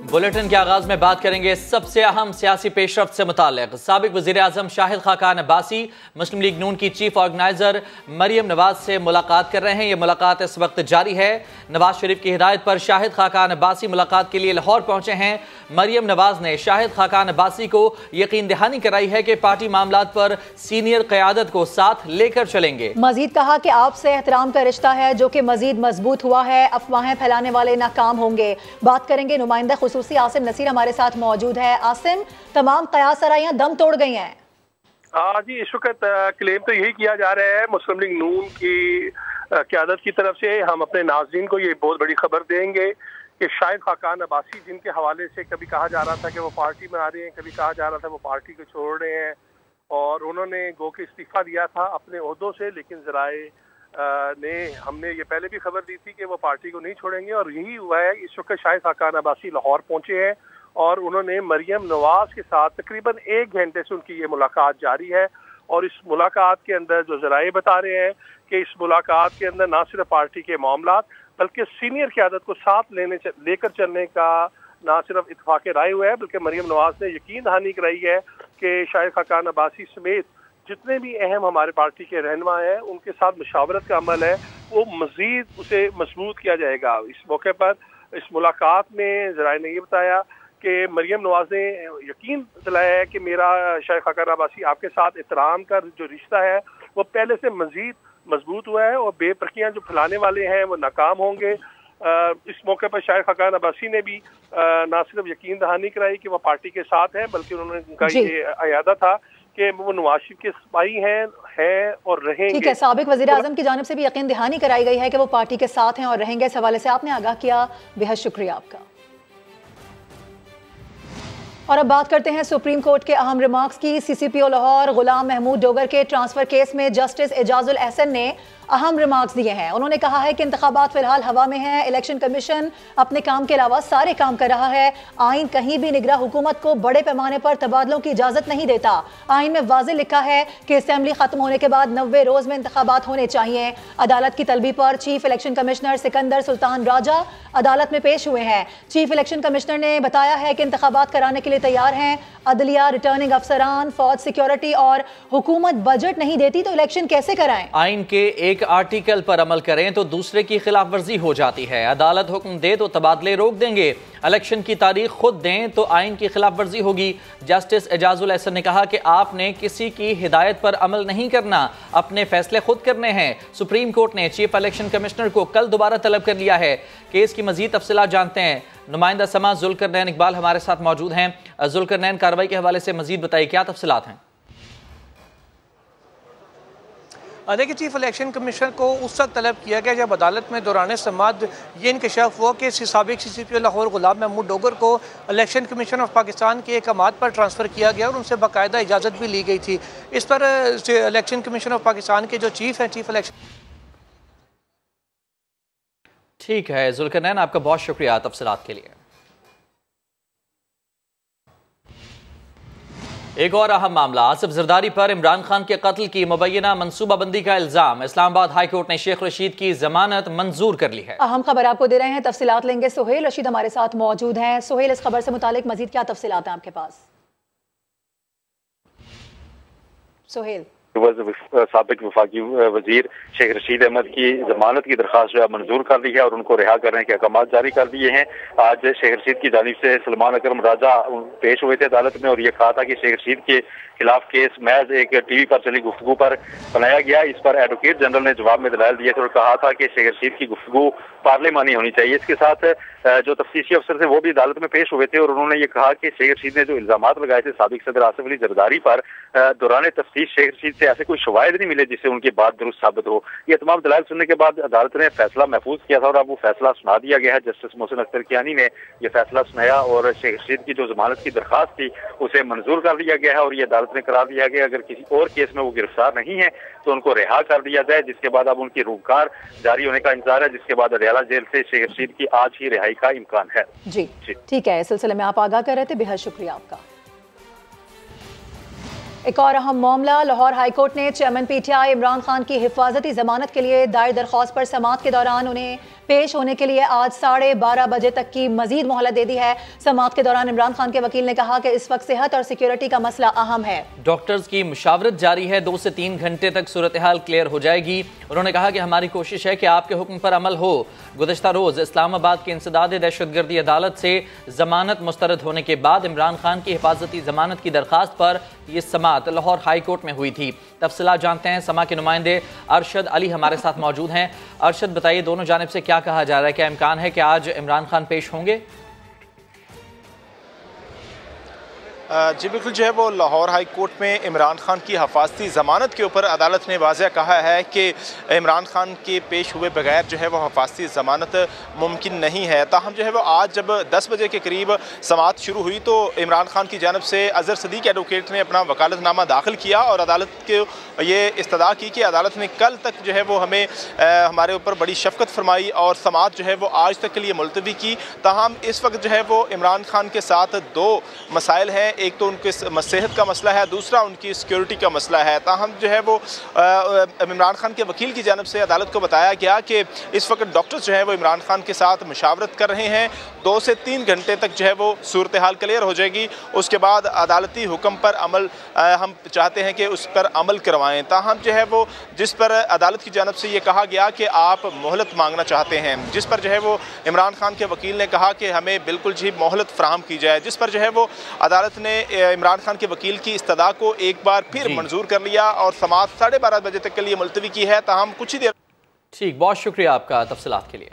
Bulletin के आगाज में बात करेंगे सबसे अहम सियासी पेशरफ्त से मुताल्लिक। साबिक वज़ीर आज़म शाहिद खाकान अब्बासी मुस्लिम लीग नून की चीफ ऑर्गेनाइजर मरियम नवाज से मुलाकात कर रहे हैं। ये मुलाकात इस वक्त जारी है। नवाज शरीफ की हिदायत पर शाहिद खाकान अब्बासी मुलाकात के लिए लाहौर पहुंचे हैं। मरियम नवाज ने शाहिद खाकान अब्बासी को यकीन दहानी कराई है कि पार्टी मामलात पर सीनियर क़यादत को साथ लेकर चलेंगे। मजीद कहा कि आपसे एहतराम का रिश्ता है जो कि मजीद मजबूत हुआ है। अफवाहें फैलाने वाले नाकाम होंगे। बात करेंगे नुमाइंदा खुसूसी आसिम नसीर हमारे साथ मौजूद है। आसिम, तमाम क़यास सराइयां दम तोड़ गई हैं। हाँ जी, इस वक्त क्लेम तो यही किया जा रहा है मुस्लिम लीग नून की क़यादत की तरफ से। हम अपने नाज़रीन को ये बहुत बड़ी खबर देंगे कि शाहिद खाकान अब्बासी, जिनके हवाले से कभी कहा जा रहा था कि वो पार्टी में आ रहे हैं, कभी कहा जा रहा था वो पार्टी को छोड़ रहे हैं, और उन्होंने गो के इस्तीफा दिया था अपने ओहदों से, लेकिन ज़राए ने हमने ये पहले भी खबर दी थी कि वो पार्टी को नहीं छोड़ेंगे, और यही हुआ है। इस वक्त शाहिद खाकान अब्बासी लाहौर पहुंचे हैं और उन्होंने मरियम नवाज के साथ तकरीबन 1 घंटे से उनकी ये मुलाकात जारी है। और इस मुलाकात के अंदर जो ज़राए बता रहे हैं कि इस मुलाकात के अंदर ना सिर्फ पार्टी के मामलात बल्कि सीनियर क़यादत को साथ लेकर चलने का ना सिर्फ इत्तफाक़ राय हुआ है, बल्कि मरियम नवाज ने यकीन दहानी कराई है कि शाहिद खाकान अब्बासी समेत जितने भी अहम हमारे पार्टी के रहनुमा हैं उनके साथ मुशावरत का अमल है वो मज़ीद उसे मजबूत किया जाएगा। इस मौके पर इस मुलाकात में ज़राए ने ये बताया कि मरियम नवाज ने यकीन दिलाया है कि मेरा शाहिद खाकान अब्बासी आपके साथ एहतराम का जो रिश्ता है वो पहले से मज़ीद मजबूत हुआ है और बेपरखियाँ जो फैलाने वाले हैं वो नाकाम होंगे। इस मौके पर शाहिद खाकान अब्बासी ने भी ना सिर्फ यकीन दहानी कराई कि वह पार्टी के साथ है, बल्कि उन्होंने उनका ये अयादा था कि वो नवाज शरीफ के सिपाही हैं और रहेंगे। ठीक है, साबिक वज़ीर आज़म की जानिब से भी यकीन दहानी कराई गई है कि वो पार्टी के साथ हैं और रहेंगे। इस हवाले से आपने आगाह किया, बेहद शुक्रिया आपका। और अब बात करते हैं सुप्रीम कोर्ट के अहम रिमार्क्स की। CCPO लाहौर गुलाम महमूद डोगर के ट्रांसफर केस में जस्टिस एजाजुल अहसन ने अहम रिमार्क्स दिए हैं। उन्होंने कहा है कि इंतखाबात फिलहाल हवा में हैं, इलेक्शन कमीशन अपने काम के अलावा सारे काम कर रहा है। आइन कहीं भी निगरां हुकूमत को बड़े पैमाने पर तबादलों की इजाजत नहीं देता। आइन में वाज़ेह लिखा है कि असेंबली खत्म होने के बाद 90 रोज में इंतखाबात होने चाहिए। अदालत की तलबी पर chief election commissioner Sikandar Sultan Raja अदालत में पेश हुए हैं। चीफ इलेक्शन कमिश्नर ने बताया है कि इंतखाबात कराने के लिए तैयार हैं। अदलिया, रिटर्निंग अफसरान, फौज, सिक्योरिटी और हुकूमत बजट नहीं देती तो इलेक्शन कैसे कराएं? आइन के एक आर्टिकल पर अमल करें तो दूसरे की खिलाफ वर्जी हो जाती है। अदालत हुक्म दे तो तबादले रोक देंगे, इलेक्शन की तारीख खुद दें तो आइन की खिलाफ वर्जी होगी। जस्टिस एजाजुल अहसन ने कहा कि आपने किसी की हिदायत पर अमल नहीं करना, अपने फैसले खुद करने हैं। सुप्रीम कोर्ट ने चीफ इलेक्शन कमिश्नर को कल दोबारा तलब कर लिया है। केस की मजीद तफसीलात जानते हैं नुमाइंदा समा जुल्करनैन इकबाल हमारे साथ मौजूद हैं। जुल्करनैन, कार्रवाई के हवाले से मजीद बताइए, क्या तफसीलात हैं? देखिए, चीफ इलेक्शन कमीशनर को उस वक्त तलब किया गया जब अदालत में दौरान समाअत ये इंकशाफ हुआ कि साबिक CCPO लाहौर गुलाम महमूद डोगर को इलेक्शन कमीशन ऑफ पाकिस्तान के एक अहकाम पर ट्रांसफ़र किया गया और उनसे बाकायदा इजाज़त भी ली गई थी। इस पर इलेक्शन कमीशन ऑफ पाकिस्तान के जो चीफ हैं, चीफ इलेक्शन। ठीक है जुल्करनैन, आपका बहुत शुक्रिया तफसीलात के लिए। एक और अहम मामला, आसिफ जरदारी पर इमरान खान के कत्ल की मुबैना मनसूबाबंदी का इल्जाम। इस्लामाबाद हाई कोर्ट ने शेख रशीद की जमानत मंजूर कर ली है। अहम खबर आपको दे रहे हैं, तफसीलात लेंगे। सुहेल रशीद हमारे साथ मौजूद हैं। सुहेल, इस खबर से मुतालिक मजीद क्या तफसीलात हैं आपके पास? सुहेल, साबिक वफाकी वजीर शेख रशीद अहमद की जमानत की दरख्वास्त जो है मंजूर कर ली है और उनको रिहा करने के अहकाम जारी कर दिए हैं। आज शेख रशीद की जानिब से सलमान अकरम राजा पेश हुए थे अदालत में और ये कहा था कि शेख रशीद के खिलाफ केस महज एक टीवी पर चली गुफ्तगू पर बनाया गया। इस पर एडवोकेट जनरल ने जवाब में दलाल दिए थे और कहा था कि शेख रशीद की गुफ्तगू पार्लिमानी होनी चाहिए। इसके साथ जो तफ्तीशी अफसर थे वो भी अदालत में पेश हुए थे और उन्होंने ये कहा कि शेख रशीद ने जो इल्जामात लगाए थे साबिक सदर आसिफ अली जरदारी पर, दौरान तफ्तीश शेख रशीद से ऐसे कोई शवाहिद नहीं मिले जिससे उनकी बात दुरुस्त साबित हो। ये तमाम दलाइल सुनने के बाद अदालत ने फैसला महफूज किया था और अब वो फैसला सुना दिया गया है। जस्टिस मोहसिन अख्तर कियानी ने यह फैसला सुनाया और शेख रशीद की जो जमानत की दरख्वास्त थी उसे मंजूर कर दिया गया है और ये अदालत ने करार दिया कि अगर किसी और केस में वो गिरफ्तार नहीं है तो उनको रिहा कर दिया जाए, जिसके बाद अब उनकी रूबकार जारी होने का इंतजार है, जिसके बाद अडयाला जेल से शेख रशीद की आज ही रिहाई का इम्कान है। जी ठीक है, इस सिलसिले में आप आगाह कर रहे थे, बेहद शुक्रिया आपका। एक और अहम मामला, लाहौर हाईकोर्ट ने चेयरमैन PTI इमरान खान की हिफाजती जमानत के लिए दायर दरख्वास्त पर समाअत के दौरान उन्हें पेश होने के लिए आज 12:30 बजे तक की मजीद मोहलत दे दी है। समाअत के दौरान इमरान खान के वकील ने कहा कि इस वक्त सेहत और सिक्योरिटी का मसला अहम है। डॉक्टर्स की मुशावरत जारी है, 2 से 3 घंटे तक सूरत हाल क्लियर हो जाएगी। उन्होंने कहा कि हमारी कोशिश है कि आपके हुक्म पर अमल हो। गुज़श्ता रोज इस्लामाबाद की इंसदाद दहशतगर्दी अदालत से जमानत मुस्तरद होने के बाद इमरान खान की हिफाजती जमानत की दरखास्त पर यह समाअत लाहौर हाई कोर्ट में हुई थी। तफसीलात जानते हैं, समा के नुमाइंदे अरशद अली हमारे साथ मौजूद हैं। अरशद, बताइए दोनों जानिब से क्या कहा जा रहा है, क्या इम्कान है कि आज इमरान खान पेश होंगे? जी बिल्कुल, जो है वो लाहौर हाई कोर्ट में इमरान खान की हिफाजती ज़मानत के ऊपर अदालत ने वाज़ह कहा है कि इमरान खान के पेश हुए बगैर जो है वो हिफाजती ज़मानत मुमकिन नहीं है। ताहम जो है वो आज जब 10 बजे के करीब समाअत शुरू हुई तो इमरान खान की जानब से अज़हर सदीक एडवोकेट ने अपना वकालतनामा दाखिल किया और अदालत के ये इस्तदा की कि अदालत ने कल तक जो है वो हमें हमारे ऊपर बड़ी शफ़क़त फरमाई और समाअत जो है वो आज तक के लिए मुलतवी की। ताहम इस वक्त जो है वो इमरान खान के साथ 2 मसाइल हैं, एक तो उनके सेहत का मसला है, दूसरा उनकी सिक्योरिटी का मसला है। ताहम जो है वो इमरान खान के वकील की जानब से अदालत को बताया गया कि इस वक्त डॉक्टर्स जो है वो इमरान खान के साथ मुशावरत कर रहे हैं। 2 से 3 घंटे तक जो है वो सूरत हाल क्लियर हो जाएगी। उसके बाद अदालती हुक्म पर अमल हम चाहते हैं कि उस पर अमल करवाएं। ताहम जो है वो जिस पर अदालत की जानब से ये कहा गया कि आप मोहलत मांगना चाहते हैं, जिस पर जो है वो इमरान खान के वकील ने कहा कि हमें बिल्कुल जी मोहलत फराहम की जाए, जिस पर जो है वो अदालत ने इमरान खान के वकील की इस्तदा को एक बार फिर मंजूर कर लिया और समाअत 12:30 बजे तक के लिए मुलतवी की है। ताहम कुछ ही देर। ठीक, बहुत शुक्रिया आपका तफसीलात के लिए।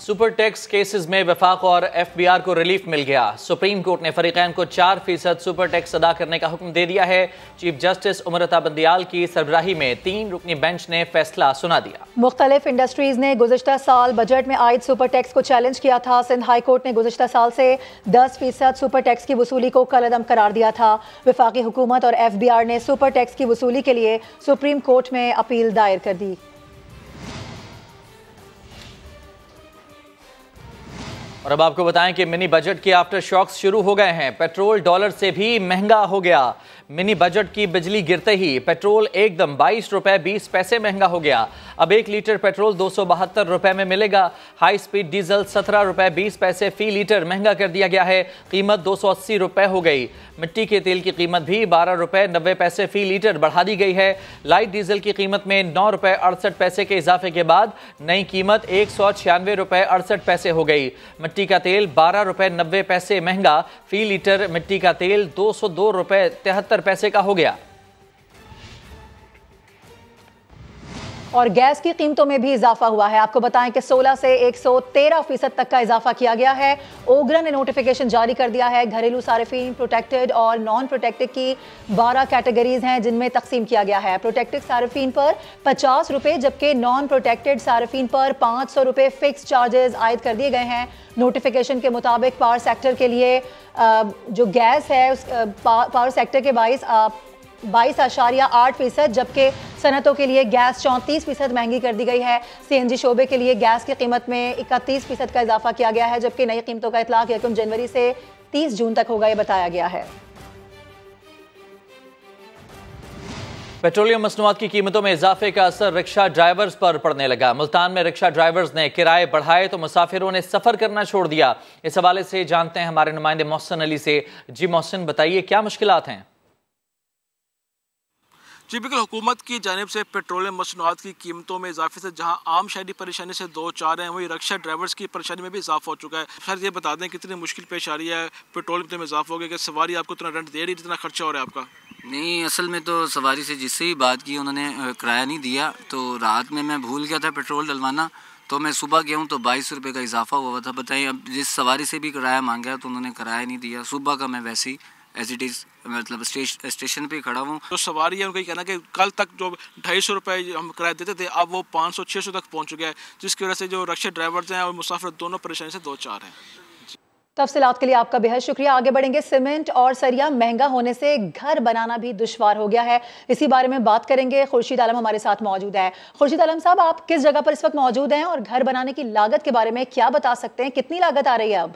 सुपर टैक्स केसेस में वफाक और FBI को रिलीफ मिल गया। सुप्रीम कोर्ट ने फरीकैन को 4% सुपर टैक्स अदा करने का हुक्म दे दिया है। चीफ जस्टिस उमरता बंदियाल की सरबराही में 3 रुकनी बेंच ने फैसला सुना दिया। मुख्तलिफ इंडस्ट्रीज ने गुज़श्ता साल बजट में आयद सुपर टैक्स को चैलेंज किया था। सिंध हाई कोर्ट ने गुज़श्ता साल से 10% सुपर टैक्स की वसूली को कलअदम करार दिया था। वफाकी हुकूमत और FBI ने सुपर टैक्स की वसूली के लिए सुप्रीम कोर्ट में अपील दायर कर दी। और अब आपको बताएं कि मिनी बजट के आफ्टर शॉक्स शुरू हो गए हैं। पेट्रोल डॉलर से भी महंगा हो गया। मिनी बजट की बिजली गिरते ही पेट्रोल एकदम 22 रुपए 20 पैसे महंगा हो गया। अब 1 लीटर पेट्रोल 272 रुपए में मिलेगा। हाई स्पीड डीजल 17 रुपए 20 पैसे फी लीटर महंगा कर दिया गया है। कीमत 280 रुपए हो गई। मिट्टी के तेल की कीमत भी 12 रुपए 90 पैसे फी लीटर बढ़ा दी गई है। लाइट डीजल की कीमत में 9 रुपए 68 पैसे के इजाफे के बाद नई कीमत 196 रुपए 68 पैसे हो गई। मिट्टी का तेल 12 रुपए 90 पैसे महंगा, फी लीटर मिट्टी का तेल 202 रुपए 73 पैसे का हो गया। और गैस की कीमतों में भी इजाफा हुआ है। आपको बताएं कि 16 से 113% तक का इजाफा किया गया है। ओगरा ने नोटिफिकेशन जारी कर दिया है। घरेलू सार्फिन, प्रोटेक्टेड और नॉन प्रोटेक्टेड की 12 कैटेगरीज हैं जिनमें तकसीम किया गया है। प्रोटेक्टेड सार्फिन पर 50 रुपए जबकि नॉन प्रोटेक्टेड सार्फिन पर 500 रुपए फिक्स चार्जेस आयद कर दिए गए हैं। नोटिफिकेशन के मुताबिक पावर सेक्टर के लिए जो गैस है उस पावर सेक्टर के 22.8% जबकि सनतों के लिए गैस 34% महंगी कर दी गई है। CNG शोबे के लिए गैस की कीमत में 31% का इजाफा किया गया है जबकि नई कीमतों का इतलाक 1 जनवरी से 30 जून तक होगा, ये बताया गया है। पेट्रोलियम मसनूआत की कीमतों में इजाफे का असर रिक्शा ड्राइवर्स पर पड़ने लगा। मुल्तान में रिक्शा ड्राइवर्स ने किराए बढ़ाए तो मुसाफिरों ने सफर करना छोड़ दिया। इस हवाले से जानते हैं हमारे नुमाइंदे मोहसिन अली से। जी मोहसिन, बताइए क्या मुश्किलात हैं? जी बिल्कुल, हुकूमत की जानिब से पेट्रोलियम मसनूआत की कीमतों में इजाफे से जहां आम शहरी परेशानी से 2-4 हैं, वही रिक्शा ड्राइवर्स की परेशानी में भी इजाफा हो चुका है। सर ये बता दें कितनी मुश्किल पेश आ रही है, पेट्रोल में इजाफा हो गया कि सवारी आपको इतना रेंट दे रही जितना खर्चा हो रहा है आपका? नहीं, असल में तो सवारी से जिससे भी बात की उन्होंने किराया नहीं दिया, तो रात में मैं भूल गया था पेट्रोल डलवाना, तो मैं सुबह गया हूँ तो 22 रुपये का इजाफा हुआ था। बताइए, अब जिस सवारी से भी किराया मांगा तो उन्होंने किराया नहीं दिया। सुबह का मैं वैसे ही एज इट इज़ मतलब स्टेशन पे खड़ा हूँ। तो सवारी है उनका कहना कि कल तक जो 250 रुपये हम किराया देते थे अब वो 500-600 तक पहुँच चुका है, जिसकी वजह से जो रिक्शा ड्राइवर्स हैं और मुसाफिर दोनों परेशानी से 2-4 हैं। तफसीलात के लिए आपका बेहद शुक्रिया। आगे बढ़ेंगे। सीमेंट और सरिया महंगा होने से घर बनाना भी दुश्वार हो गया है। इसी बारे में बात करेंगे। खुर्शीद आलम हमारे साथ मौजूद है। खुर्शीद आलम साहब, आप किस जगह पर इस वक्त मौजूद हैं और घर बनाने की लागत के बारे में क्या बता सकते हैं? कितनी लागत आ रही है अब?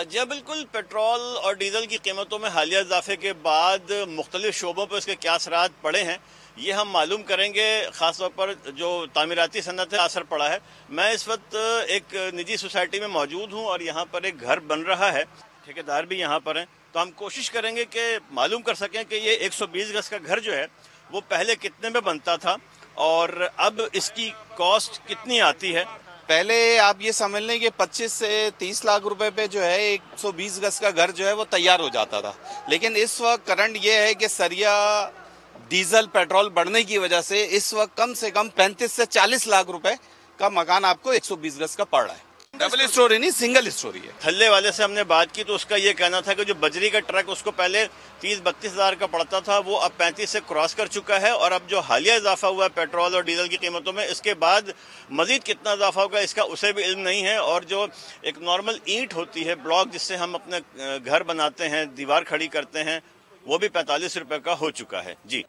जी बिल्कुल, पेट्रोल और डीजल की कीमतों में हालिया इजाफे के बाद मुख्तलिफ शोबों पर इसके क्या असरात पड़े हैं ये हम मालूम करेंगे। ख़ासतौर पर जो तामीराती सनत है असर पड़ा है। मैं इस वक्त एक निजी सोसाइटी में मौजूद हूँ और यहाँ पर एक घर बन रहा है, ठेकेदार भी यहाँ पर हैं, तो हम कोशिश करेंगे कि मालूम कर सकें कि ये 120 गज का घर जो है वो पहले कितने में बनता था और अब इसकी कॉस्ट कितनी आती है। पहले आप ये समझ लें कि 25 से 30 लाख रुपए पे जो है 120 गज का घर जो है वो तैयार हो जाता था, लेकिन इस वक्त करंट ये है कि सरिया डीजल पेट्रोल बढ़ने की वजह से इस वक्त कम से कम 35 से 40 लाख रुपए का मकान आपको 120 गज का पड़ रहा है। डबल स्टोरी नहीं, सिंगल स्टोरी है। थल्ले वाले से हमने बात की तो उसका ये कहना था कि जो बजरी का ट्रक उसको पहले 30-32 हज़ार का पड़ता था वो अब 35 से क्रॉस कर चुका है और अब जो हालिया इजाफा हुआ है पेट्रोल और डीजल की कीमतों में, इसके बाद मजीद कितना इजाफा होगा इसका उसे भी इल्म नहीं है। और जो एक नॉर्मल ईंट होती है, ब्लॉक जिससे हम अपने घर बनाते हैं, दीवार खड़ी करते हैं, वो भी 45 रुपए का हो चुका है। जी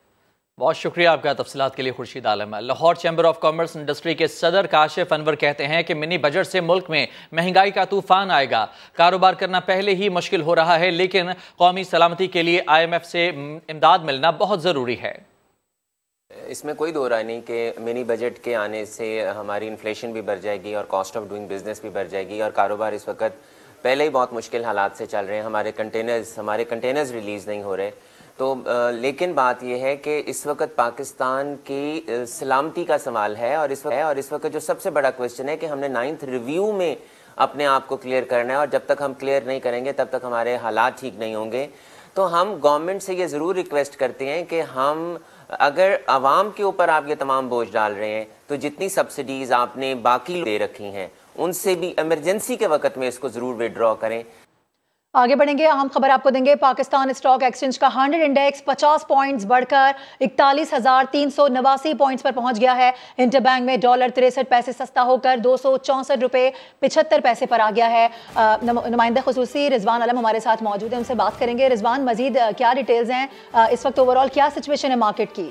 बहुत शुक्रिया आपका तफसीलात के लिए Khurshid Alam. Lahore chamber of commerce industry के सदर काशिफ अनवर कहते हैं कि मिनी बजट से मुल्क में महंगाई का तूफान आएगा। कारोबार करना पहले ही मुश्किल हो रहा है, लेकिन कौमी सलामती के लिए IMF से इमदाद मिलना बहुत ज़रूरी है। इसमें कोई दो राय नहीं कि मिनी बजट के आने से हमारी इन्फ्लेशन भी बढ़ जाएगी और कॉस्ट ऑफ डूइंग बिजनेस भी बढ़ जाएगी और कारोबार इस वक्त पहले ही बहुत मुश्किल हालात से चल रहे हैं। हमारे कंटेनर्स रिलीज़ नहीं हो रहे। तो लेकिन बात यह है कि इस वक्त पाकिस्तान की सलामती का सवाल है और इस वक्त जो सबसे बड़ा क्वेश्चन है कि हमने 9th रिव्यू में अपने आप को क्लियर करना है और जब तक हम क्लियर नहीं करेंगे तब तक हमारे हालात ठीक नहीं होंगे। तो हम गवर्नमेंट से ये ज़रूर रिक्वेस्ट करते हैं कि हम अगर आवाम के ऊपर आप ये तमाम बोझ डाल रहे हैं तो जितनी सब्सिडीज़ आपने बाकी दे रखी हैं उनसे भी इमरजेंसी के वक्त में इसको ज़रूर विड्रॉ करें। आगे बढ़ेंगे, अहम खबर आपको देंगे। पाकिस्तान स्टॉक एक्सचेंज का 100 इंडेक्स 50 पॉइंट्स बढ़कर 41,389 पॉइंट्स पर पहुंच गया है। इंटरबैंक में डॉलर 63 पैसे सस्ता होकर 264 रुपए 75 पैसे पर आ गया है। नुमाइंदा खुसूसी रिजवान आलम हमारे साथ मौजूद है, उनसे बात करेंगे। रिजवान, मजीद क्या डिटेल्स हैं इस वक्त, ओवरऑल क्या सिचुएशन है मार्केट की?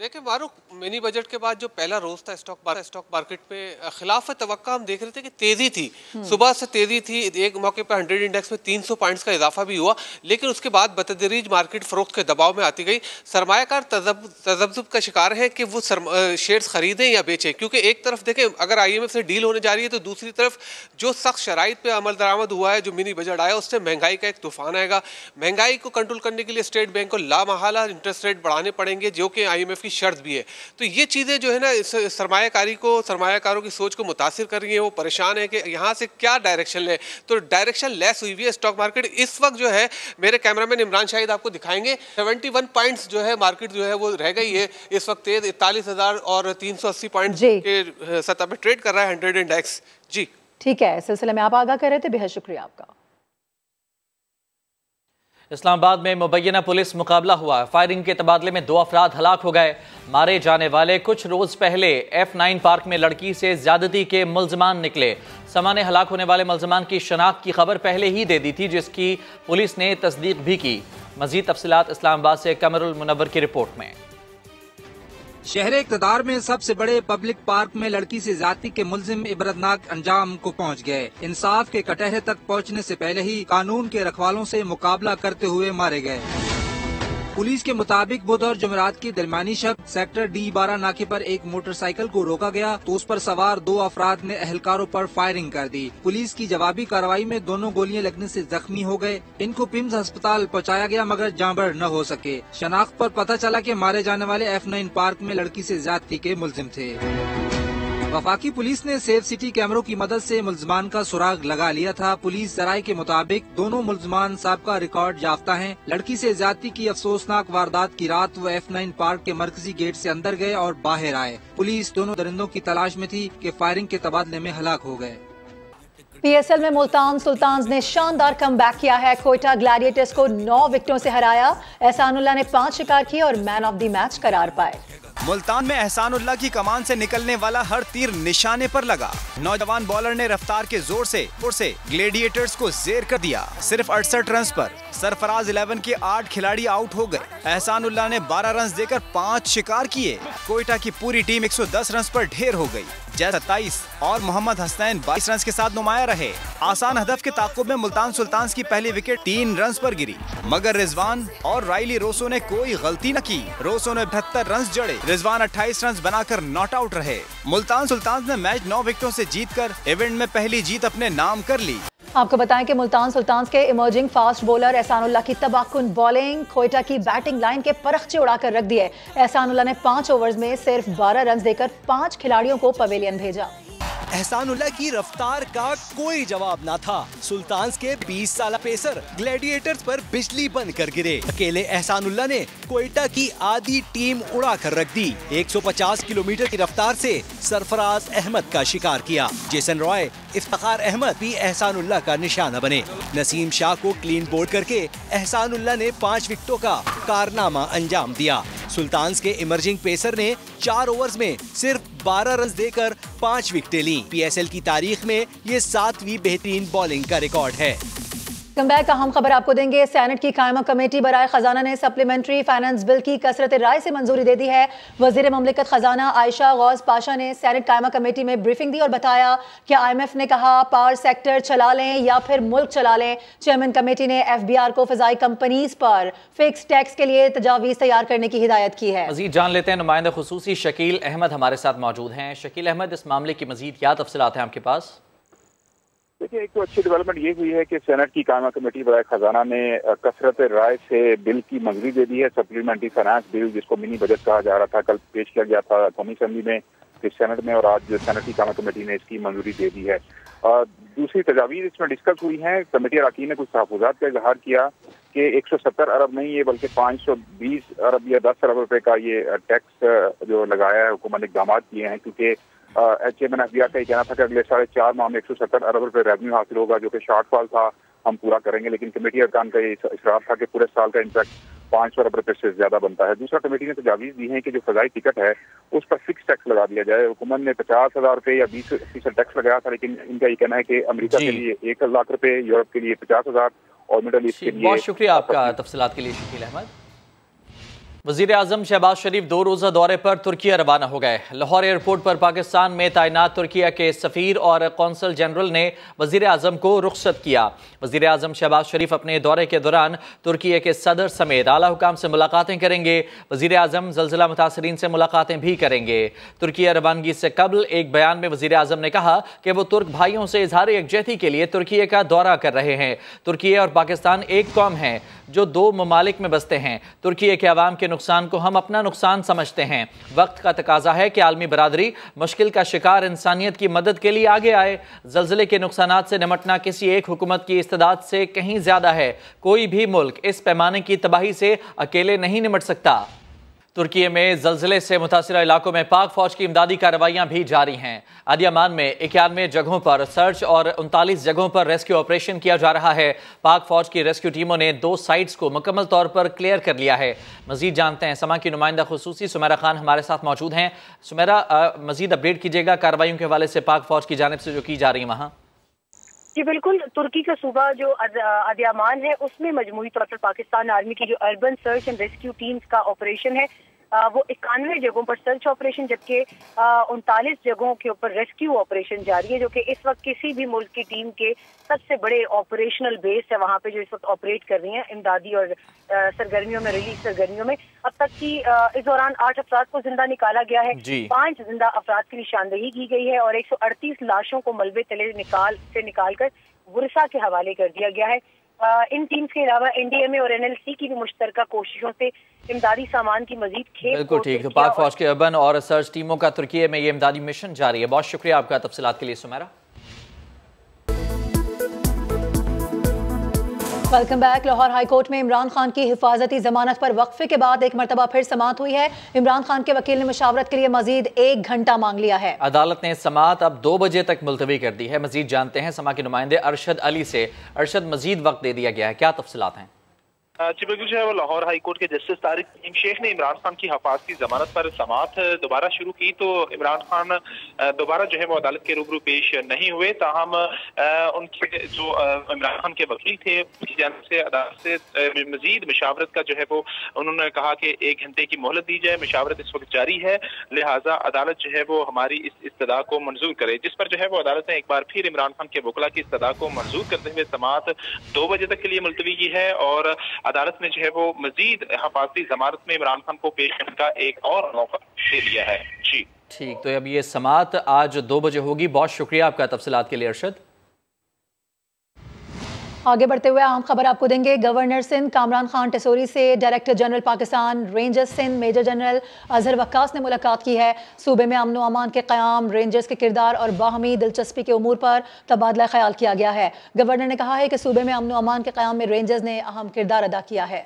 देखिए मारूफ, मिनी बजट के बाद जो पहला रोज था स्टॉक मार्केट में खिलाफ तवक्का हम देख रहे थे कि तेजी थी, सुबह से तेजी थी। एक मौके पर 100 इंडेक्स में 300 पॉइंट्स का इजाफा भी हुआ, लेकिन उसके बाद बतदरीज मार्केट फरोख्त के दबाव में आती गई। सरमायाकार तजब्जुब का शिकार है कि वो शेयर्स खरीदें या बेचें, क्योंकि एक तरफ देखें अगर IMF से डील होने जा रही है तो दूसरी तरफ जो सख्त शराइत पे अमल दरामद हुआ है, जो मिनी बजट आया, उससे महंगाई का एक तूफान आएगा। महंगाई को कंट्रोल करने के लिए स्टेट बैंक को लामहला इंटरेस्ट रेट बढ़ाने पड़ेंगे, जो कि IMF की शर्त भी है। तो ये चीजें जो है ना सरमायाकारों की सोच को मुतासिर कर रही है। वो परेशान है कि यहाँ से क्या डायरेक्शन ले, तो डायरेक्शन लेस हुई हुई है स्टॉक मार्केट इस वक्त। जो है मेरे कैमरामैन इमरान शाहिद आपको दिखाएंगे, 71 पॉइंट्स जो है मार्केट जो है वो रह गई है इस वक्त 41,380 पॉइंट के सतह पे ट्रेड कर रहा है 100 इंडेक्स। जी ठीक है, इस सिलसिले में आप आगाह कर रहे थे, बेहद शुक्रिया आपका। इस्लामाबाद में मुबैना पुलिस मुकाबला हुआ। फायरिंग के तबादले में 2 अफराद हलाक हो गए। मारे जाने वाले कुछ रोज पहले F9 पार्क में लड़की से ज्यादती के मुल्जमान निकले। समा ने हलाक होने वाले मुल्जमान की शनाख्त की खबर पहले ही दे दी थी, जिसकी पुलिस ने तस्दीक भी की। मजीद तफसीलात इस्लामाबाद से कमरुल मुनव्वर की रिपोर्ट में। शहर इक़्तिदार में सबसे बड़े पब्लिक पार्क में लड़की से ज्यादती के मुल्जिम इबरतनाक अंजाम को पहुंच गए। इंसाफ के कटहरे तक पहुंचने से पहले ही कानून के रखवालों से मुकाबला करते हुए मारे गए। पुलिस के मुताबिक बुध और जुमेरात की दरमियानी शब सेक्टर D12 नाके पर एक मोटरसाइकिल को रोका गया तो उस पर सवार 2 अफराद ने अहलकारों पर फायरिंग कर दी। पुलिस की जवाबी कार्रवाई में दोनों गोलियां लगने से जख्मी हो गए। इनको पिम्स अस्पताल पहुंचाया गया मगर जांबर न हो सके। शनाख्त पर पता चला कि मारे जाने वाले F9 पार्क में लड़की से ज्यादती के मुल्जिम थे। वफाकी पुलिस ने सेफ सिटी कैमरों की मदद से मुल्जमान का सुराग लगा लिया था। पुलिस जराये के मुताबिक दोनों मुल्जमान साबका रिकॉर्ड याफ्ता हैं। लड़की से ज्यादती की अफसोसनाक वारदात की रात वो F9 पार्क के मरकजी गेट से अंदर गए और बाहर आए। पुलिस दोनों दरिंदों की तलाश में थी कि फायरिंग के तबादले में हलाक हो गए। PSL में मुल्तान सुल्तान्स ने शानदार कमबैक किया है। कोयटा ग्लैडिएटर्स को 9 विकेटों से हराया। एहसानुल्लाह ने 5 शिकार किए और मैन ऑफ द मैच करार पाए। मुल्तान में एहसानुल्लाह की कमान से निकलने वाला हर तीर निशाने पर लगा। नौजवान बॉलर ने रफ्तार के जोर से ग्लेडिएटर्स को जेर कर दिया। सिर्फ 68 रन पर सरफराज 11 के 8 खिलाड़ी आउट हो गए। एहसानुल्लाह ने 12 रन देकर 5 शिकार किए। कोयटा की पूरी टीम 110 रन पर ढेर हो गई। जय 27 और मोहम्मद हसनैन 22 रन के साथ नुमाया रहे। आसान हदफ के ताक़ुब में मुल्तान सुल्तान्स की पहली विकेट 3 रन पर गिरी, मगर रिजवान और राइली रोसो ने कोई गलती न की। रोसो ने 78 रन जड़े। रिजवान 28 रन बनाकर नॉट आउट रहे। मुल्तान सुल्तान्स ने मैच 9 विकेटों से जीतकर इवेंट में पहली जीत अपने नाम कर ली। आपको बताएं कि मुल्तान सुल्तान्स के इमर्जिंग फास्ट बॉलर एहसानुल्लाह की तबाहकुन बॉलिंग कोयटा की बैटिंग लाइन के परखचे उड़ाकर रख दिए। एहसानुल्लाह ने 5 ओवर्स में सिर्फ 12 रन देकर 5 खिलाड़ियों को पवेलियन भेजा। एहसानुल्लाह की रफ्तार का कोई जवाब न था। सुल्तान्स के 20 साल पेसर ग्लैडिएटर्स पर बिजली बंद कर गिरे। अकेले एहसानुल्लाह ने कोयटा की आधी टीम उड़ा कर रख दी। 150 किलोमीटर की रफ्तार से सरफराज अहमद का शिकार किया। जेसन रॉय, इफ्तिखार अहमद भी एहसानुल्लाह का निशाना बने। नसीम शाह को क्लीन बोल्ड करके एहसानुल्लाह ने 5 विकेटों का कारनामा अंजाम दिया। सुल्तान्स के इमर्जिंग पेसर ने 4 ओवर्स में सिर्फ 12 रन देकर 5 विकेटें ली। PSL की तारीख में ये 7वीं बेहतरीन बॉलिंग का रिकॉर्ड है। कम बैक अहम खबर आपको देंगे। सेनेट की कायमा कमेटी बराए खजाना ने सप्लीमेंट्री फाइनेंस बिल की कसरत राय से मंजूरी दे दी है। वजीर ममलिकत खजाना आयशा गौस पाशा ने सेनेट कायमा कमेटी में ब्रीफिंग दी और बताया कि IMF ने कहा पावर सेक्टर चला लें या फिर मुल्क चला लें। चेयरमैन कमेटी ने FBR को फिजाई कंपनीज पर फिक्स टैक्स के लिए तजावीज़ तैयार करने की हिदायत की है। मजीद जान लेते हैं, नुमाइंदा खुसूसी शकील अहमद हमारे साथ मौजूद हैं। शकील अहमद, इस मामले की मजीद क्या तफसीलात हैं आपके पास? देखिए, एक तो अच्छी डेवलपमेंट ये हुई है कि सेनेट की कायमा कमेटी बराए खजाना ने कसरत राय से बिल की मंजूरी दे दी है। सप्लीमेंट्री फाइनेंस बिल, जिसको मिनी बजट कहा जा रहा था, कल पेश किया गया था कौमी असेंबली में, फिर सेनेट में, और आज सेनेट की कायमा कमेटी ने इसकी मंजूरी दे दी है। दूसरी तजावीज़ इसमें डिस्कस हुई हैं। कमेटी अरकान ने कुछ तहफ़्फ़ुज़ात का इजहार किया कि 170 अरब नहीं है बल्कि 520 अरब या 10 अरब रुपए का ये टैक्स जो लगाया है हुकूमत ने इक़दाम किए हैं, क्योंकि चेयरमैन FBR का ये कहना था कि अगले 4.5 माह में 170 अरब रुपए रेवेन्यू हासिल होगा, जो कि शॉर्टफॉल था, हम पूरा करेंगे। लेकिन कमेटी अरकान का ये इसरार था कि पूरे साल का इम्पैक्ट 500 अरब रुपए से ज्यादा बनता है। दूसरा, कमेटी ने तजावीज़ दी है कि जो फजाई टिकट है उस पर फिक्स टैक्स लगा दिया जाए। हुकूमत ने 50,000 रुपए या 20% टैक्स लगाया था, लेकिन इनका ये कहना है कि अमेरिका के लिए 1 लाख रुपए, यूरोप के लिए 50,000 और मिडल ईस्ट के लिए। बहुत शुक्रिया आपका तफसीलात के लिए शकील अहमद। वज़ीर आज़म शहबाज शरीफ 2 रोज़ा दौरे पर तुर्किया रवाना हो गए। लाहौर एयरपोर्ट पर पाकिस्तान में तैनात तुर्किया के सफ़ीर और कौंसल जनरल ने वज़ीर आज़म को रुखसत किया। वज़ीर आज़म शहबाज शरीफ अपने दौरे के दौरान तुर्किया के सदर समेत आला हुकाम से मुलाकातें करेंगे। वज़ीर आज़म ज़लज़ला मुतासरीन से मुलाकातें भी करेंगे। तुर्किया रवानगी से कबल एक बयान में वज़ीर आज़म ने कहा कि वो तुर्क भाइयों से इजहार यकजहती के लिए तुर्किया का दौरा कर रहे हैं। तुर्किया और पाकिस्तान एक कौम है जो 2 ममालिक में बसते हैं। तुर्किया के अवाम के नुकसान को हम अपना नुकसान समझते हैं। वक्त का तकाजा है कि आलमी बरादरी मुश्किल का शिकार इंसानियत की मदद के लिए आगे आए। ज़लज़ले के नुकसानात से निमटना किसी एक हुकूमत की इस्तेदाद से कहीं ज्यादा है। कोई भी मुल्क इस पैमाने की तबाही से अकेले नहीं निमट सकता। तुर्की में ज़लज़ले से मुतासिर इलाकों में पाक फौज की इमदादी कार्रवाइयाँ भी जारी हैं। अदियामान में 91 जगहों पर सर्च और 39 जगहों पर रेस्क्यू ऑपरेशन किया जा रहा है। पाक फौज की रेस्क्यू टीमों ने 2 साइट्स को मुकम्मल तौर पर क्लियर कर लिया है। मजीद जानते हैं, समा की नुमाइंदा खुसूसी सुमेरा खान हमारे साथ मौजूद हैं। सुमेरा, मजीद अपडेट कीजिएगा कार्रवाइयों के हवाले से पाक फौज की जानिब से जो की जा रही है वहाँ। जी बिल्कुल, तुर्की का सूबा जो अदियामान है उसमें मजमूई तौर पर पाकिस्तान आर्मी की जो urban search and rescue teams का ऑपरेशन है वो 91 जगहों पर सर्च ऑपरेशन जबकि 39 जगहों के ऊपर रेस्क्यू ऑपरेशन जारी है, जो कि इस वक्त किसी भी मुल्क की टीम के सबसे बड़े ऑपरेशनल बेस है वहाँ पे जो इस वक्त ऑपरेट कर रही हैं इमदादी और सरगर्मियों में, रिलीफ सरगर्मियों में। अब तक की इस दौरान 8 अफराद को जिंदा निकाला गया है, 5 जिंदा अफराद की निशानदेही की गई है और 138 लाशों को मलबे तले निकाल कर बुरसा के हवाले कर दिया गया है। इन टीम्स के अलावा NDMA और NLC की भी मुश्तरका कोशिशों से इमदादी सामान की मजीद खेप। बिल्कुल ठीक, तो पाक फौज के अर्बन और सर्च टीमों का तुर्की में ये इमदादी मिशन जारी है। बहुत शुक्रिया आपका तफसीलात के लिए Sumera. Welcome back. Lahore high court में इमरान खान की हिफाजती जमानत पर वक्फे के बाद एक मरतबा फिर समाअत हुई है। इमरान खान के वकील ने मुशावरत के लिए मजीद 1 घंटा मांग लिया है। अदालत ने समाअत अब 2 बजे तक मुलतवी कर दी है। मजीद जानते हैं समा के नुमाइंदे अरशद अली से। अरशद, मजीद वक्त दे दिया गया है, क्या तफसीलात हैं? जी बिल्कुल जो है वो लाहौर हाई कोर्ट के जस्टिस तारिक नईम शेख ने इमरान खान की हिफाजती जमानत पर समाअत दोबारा शुरू की, तो इमरान खान दोबारा जो है वो अदालत के रूबरू पेश नहीं हुए। ताहम उनके जो इमरान खान के वकील थे उनकी जानिब से अदालत से मजीद मशावरत का जो है वो उन्होंने कहा कि 1 घंटे की मोहलत दी जाए। मशावरत इस वक्त जारी है, लिहाजा अदालत जो है वो हमारी इस इस्तदा को मंजूर करे, जिस पर जो है वो अदालत ने एक बार फिर इमरान खान के वकला की इस्तदा को मंजूर करते हुए समाअत 2 बजे तक के लिए मुलतवी की है और अदालत ने जो है वो मजीद हिफाजती जमानत में इमरान खान को पेश करने का एक और मौका दे दिया है। जी ठीक, तो अब ये समाअत आज 2 बजे होगी। बहुत शुक्रिया आपका तफसीलात के लिए अरशद। आगे बढ़ते हुए अहम खबर आपको देंगे। गवर्नर सिंध कामरान खान टेसोरी से director general Pakistan rangers Sindh major general Azhar Waqqas ने मुलाकात की है। सूबे में अमन व अमान के क़याम, रेंजर्स के किरदार और बाहमी दिलचस्पी के उमूर पर तबादला ख्याल किया गया है। गवर्नर ने कहा है कि सूबे में अमन व अमान के क़याम में रेंजर्स ने अहम किरदार अदा किया है।